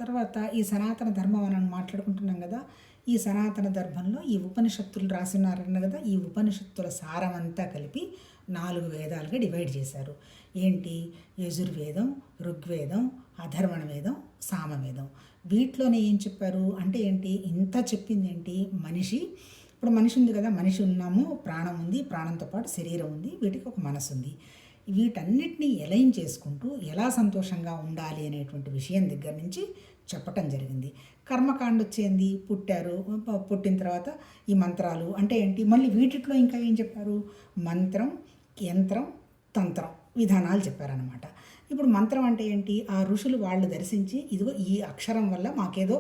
తర్వాత ఈ సనాతన ధర్మం అని మాట్లాడుకుంటున్నాం కదా. ఈ సనాతన ధర్మంలో ఈ ఉపనిషత్తులు రాసినారన్న కదా. ఈ ఉపనిషత్తుల సారం అంతా కలిపి 4 వేదాలుగా డివైడ్ చేశారు. ఏంటి? యజుర్వేదం, ఋగ్వేదం, అధర్వణ వేదం, సామవేదం. వీటిలోనే ఏం చెప్పారు అంటే ఏంటి? ఇంత చెప్పింది ఏంటి? మనిషి, ఇప్పుడు మనిషి ఉంది కదా, మనిషి ఉన్నాము, ప్రాణం ఉంది, ప్రాణంతో పాటు శరీరం ఉంది, వీటికి ఒక మనసు ఉంది. వీటన్నిటినీ ఎలైన్ చేసుకుంటూ ఎలా సంతోషంగా ఉండాలి అనేటువంటి విషయం దగ్గర నుంచి చెప్పటం జరిగింది. కర్మకాండ వచ్చేంది, పుట్టారు, పుట్టిన తర్వాత ఈ మంత్రాలు అంటే ఏంటి, మళ్ళీ వీటిలో ఇంకా ఏం చెప్పారు? మంత్రం, యంత్రం, తంత్రం విధానాలు చెప్పారనమాట. ఇప్పుడు మంత్రం అంటే ఏంటి? ఆ ఋషులు వాళ్ళు దర్శించి ఇదిగో ఈ అక్షరం వల్ల మాకేదో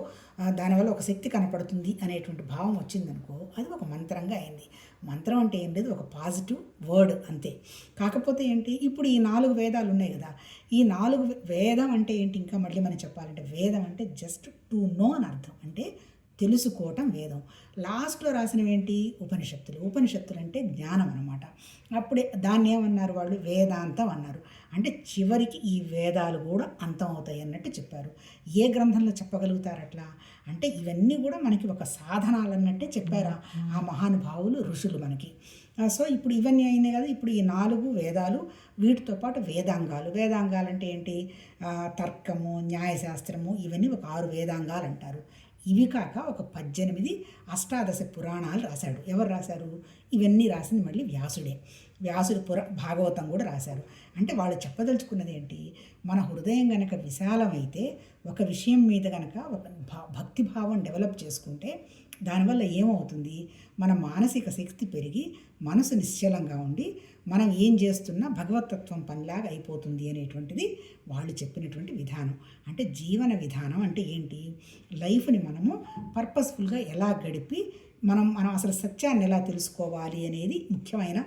దానివల్ల ఒక శక్తి కనపడుతుంది అనేటువంటి భావం వచ్చిందనుకో, అది ఒక మంత్రంగా అయింది. మంత్రం అంటే ఏం లేదు, ఒక పాజిటివ్ వర్డ్ అంతే. కాకపోతే ఏంటి, ఇప్పుడు ఈ 4 వేదాలు ఉన్నాయి కదా, ఈ 4 వేదం అంటే ఏంటి? ఇంకా మళ్ళీ మనం చెప్పాలంటే వేదం అంటే జస్ట్ టు నో అని అర్థం, అంటే తెలుసుకోవటం వేదం. లాస్ట్లో రాసినవి ఏంటి? ఉపనిషత్తులు. ఉపనిషత్తులు అంటే జ్ఞానం అనమాట. అప్పుడే దాన్ని ఏమన్నారు వాళ్ళు? వేదాంతం అన్నారు. అంటే చివరికి ఈ వేదాలు కూడా అంతం అవుతాయి అన్నట్టు చెప్పారు. ఏ గ్రంథంలో చెప్పగలుగుతారు అట్లా? అంటే ఇవన్నీ కూడా మనకి ఒక సాధనాలు అన్నట్టే చెప్పారు ఆ మహానుభావులు, ఋషులు మనకి. సో ఇప్పుడు ఇవన్నీ అయినాయి కదా. ఇప్పుడు ఈ 4 వేదాలు, వీటితో పాటు వేదాంగాలు. వేదాంగాలు అంటే ఏంటి? తర్కము, న్యాయశాస్త్రము, ఇవన్నీ ఒక 6 వేదాంగాలు అంటారు. ఇవి కాక ఒక 18 అష్టాదశ పురాణాలు రాశాడు. ఎవరు రాశారు? ఇవన్నీ రాసింది మళ్ళీ వ్యాసుడే. వ్యాసుడు భాగవతం కూడా రాశారు. అంటే వాళ్ళు చెప్పదలుచుకున్నది ఏంటి? మన హృదయం కనుక విశాలమైతే, ఒక విషయం మీద కనుక ఒక భక్తిభావం డెవలప్ చేసుకుంటే, దానివల్ల ఏమవుతుంది? మన మానసిక శక్తి పెరిగి మనసు నిశ్చలంగా ఉండి మనం ఏం చేస్తున్నా భగవతత్వం పనిలాగా అయిపోతుంది అనేటువంటిది వాళ్ళు చెప్పినటువంటి విధానం. అంటే జీవన విధానం అంటే ఏంటి? లైఫ్ని మనము పర్పస్ఫుల్గా ఎలా గడిపి మనం అసలు సత్యాన్ని ఎలా తెలుసుకోవాలి అనేది ముఖ్యమైన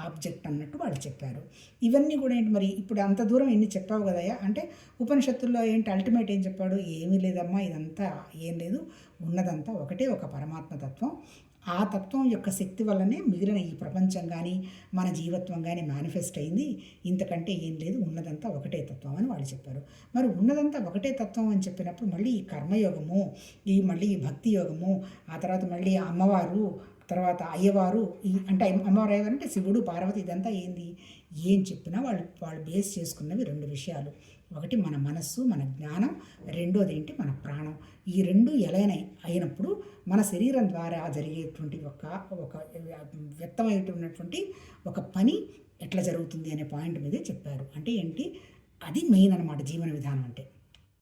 ఆబ్జెక్ట్ అన్నట్టు వాళ్ళు చెప్పారు. ఇవన్నీ కూడా ఏంటి మరి? ఇప్పుడు అంత దూరం ఎన్ని చెప్పావు కదయ్యా అంటే, ఉపనిషత్తుల్లో ఏంటి అల్టిమేట్ ఏం చెప్పాడు? ఏమీ లేదమ్మా, ఇదంతా ఏం లేదు, ఉన్నదంతా ఒకటే, ఒక పరమాత్మ తత్వం. ఆ తత్వం యొక్క శక్తి వల్లనే మిగిలిన ఈ ప్రపంచం కానీ మన జీవత్వం కానీ మేనిఫెస్ట్ అయింది. ఇంతకంటే ఏం లేదు, ఉన్నదంతా ఒకటే తత్వం అని వాళ్ళు చెప్పారు. మరి ఉన్నదంతా ఒకటే తత్వం అని చెప్పినప్పుడు మళ్ళీ ఈ కర్మయోగము, మళ్ళీ ఈ భక్తి యోగము, ఆ తర్వాత మళ్ళీ అమ్మవారు, తర్వాత అయ్యవారు, అంటే అమ్మవారు అయ్యవారు అంటే శివుడు, పార్వతి, ఇదంతా ఏంది? ఏం చెప్పినా వాళ్ళు బేస్ చేసుకున్నవి 2 విషయాలు. ఒకటి మన మనస్సు, మన జ్ఞానం, రెండోది ఏంటి? మన ప్రాణం. ఈ 2 అయినప్పుడు మన శరీరం ద్వారా జరిగేటువంటి ఒక వ్యక్తమైనటువంటి ఒక పని ఎట్లా జరుగుతుంది అనే పాయింట్ మీదే చెప్పారు. అంటే ఏంటి? అది మెయిన్ అనమాట జీవన విధానం అంటే.